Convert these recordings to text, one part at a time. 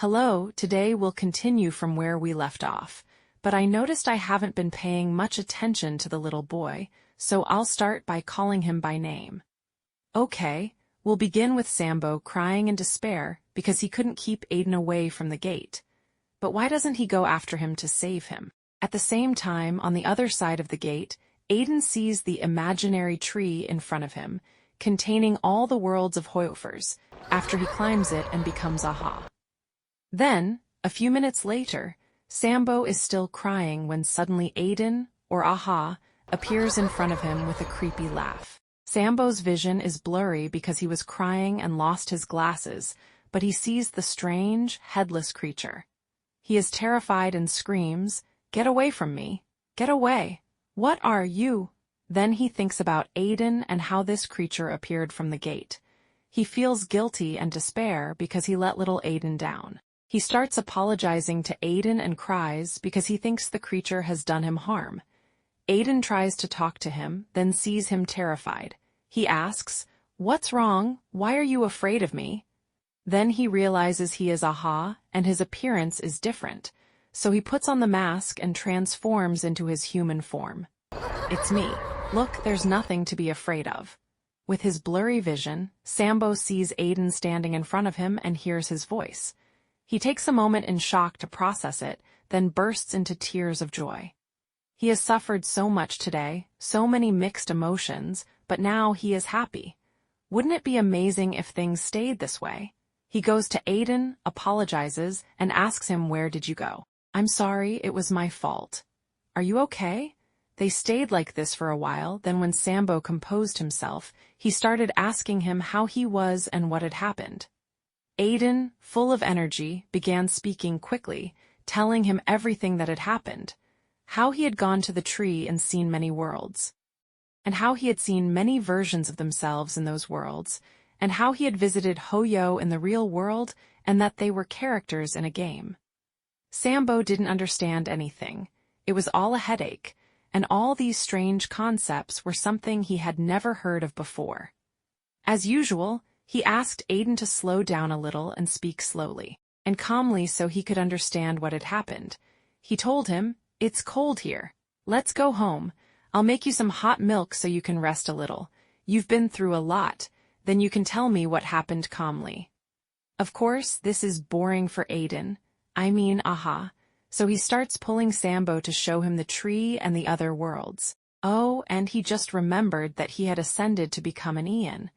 Hello, today we'll continue from where we left off, but I noticed I haven't been paying much attention to the little boy, so I'll start by calling him by name. Okay, we'll begin with Sampo crying in despair because he couldn't keep Aiden away from the gate. But why doesn't he go after him to save him? At the same time, on the other side of the gate, Aiden sees the imaginary tree in front of him, containing all the worlds of Hoyofers, after he climbs it and becomes Aha. Then, a few minutes later, Sampo is still crying when suddenly Aiden, or Aha, appears in front of him with a creepy laugh. Sampo's vision is blurry because he was crying and lost his glasses, but he sees the strange, headless creature. He is terrified and screams, "Get away from me! Get away! What are you?" Then he thinks about Aiden and how this creature appeared from the gate. He feels guilty and despair because he let little Aiden down. He starts apologizing to Aiden and cries because he thinks the creature has done him harm. Aiden tries to talk to him, then sees him terrified. He asks, "What's wrong? Why are you afraid of me?" Then he realizes he is Aha, and his appearance is different, so he puts on the mask and transforms into his human form. "It's me. Look, there's nothing to be afraid of." With his blurry vision, Sampo sees Aiden standing in front of him and hears his voice. He takes a moment in shock to process it, then bursts into tears of joy. He has suffered so much today, so many mixed emotions, but now he is happy. Wouldn't it be amazing if things stayed this way? He goes to Aiden, apologizes, and asks him, "Where did you go?" "I'm sorry, it was my fault." "Are you okay?" They stayed like this for a while, then when Sampo composed himself, he started asking him how he was and what had happened. Aiden, full of energy, began speaking quickly, telling him everything that had happened, how he had gone to the tree and seen many worlds, and how he had seen many versions of themselves in those worlds, and how he had visited Hoyo in the real world and that they were characters in a game. Sampo didn't understand anything. It was all a headache, and all these strange concepts were something he had never heard of before. As usual, he asked Aiden to slow down a little and speak slowly and calmly so he could understand what had happened. He told him, "It's cold here. Let's go home. I'll make you some hot milk so you can rest a little. You've been through a lot. Then you can tell me what happened calmly." Of course, this is boring for Aiden. Aha. So he starts pulling Sampo to show him the tree and the other worlds. Oh, and he just remembered that he had ascended to become an Ian.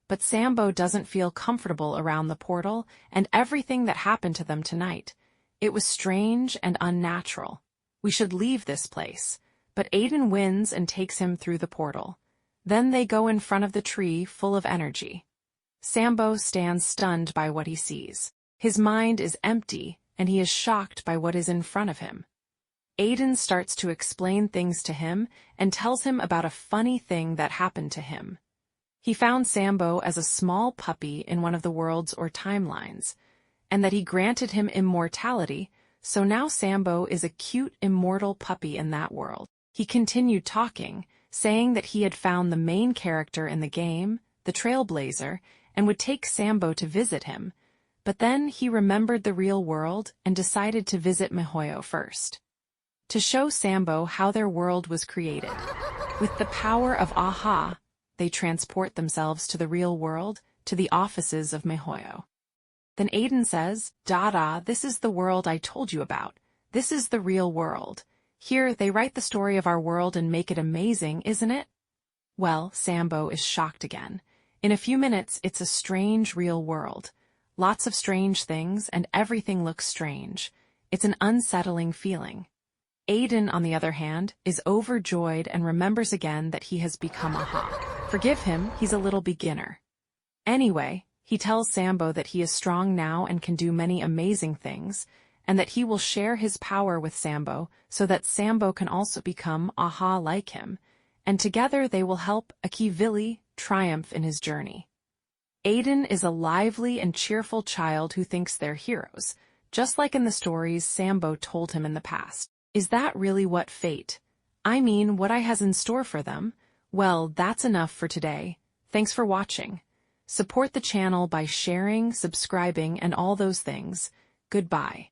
But Sampo doesn't feel comfortable around the portal and everything that happened to them tonight. It was strange and unnatural. "We should leave this place." But Aiden wins and takes him through the portal. Then they go in front of the tree full of energy. Sampo stands stunned by what he sees. His mind is empty, and he is shocked by what is in front of him. Aiden starts to explain things to him and tells him about a funny thing that happened to him. He found Sampo as a small puppy in one of the worlds or timelines, and that he granted him immortality, so now Sampo is a cute, immortal puppy in that world. He continued talking, saying that he had found the main character in the game, the Trailblazer, and would take Sampo to visit him, but then he remembered the real world and decided to visit Mihoyo first, to show Sampo how their world was created. With the power of Aha, they transport themselves to the real world, to the offices of Mihoyo. Then Aiden says, "Dada, this is the world I told you about. This is the real world. Here, they write the story of our world and make it amazing, isn't it?" Well, Sampo is shocked again. In a few minutes, it's a strange real world. Lots of strange things, and everything looks strange. It's an unsettling feeling. Aiden, on the other hand, is overjoyed and remembers again that he has become Aha. Forgive him, he's a little beginner. Anyway, he tells Sampo that he is strong now and can do many amazing things, and that he will share his power with Sampo so that Sampo can also become Aha like him, and together they will help Akivili triumph in his journey. Aiden is a lively and cheerful child who thinks they're heroes, just like in the stories Sampo told him in the past. Is that really what fate? What I has in store for them? Well, that's enough for today. Thanks for watching. Support the channel by sharing, subscribing, and all those things. Goodbye.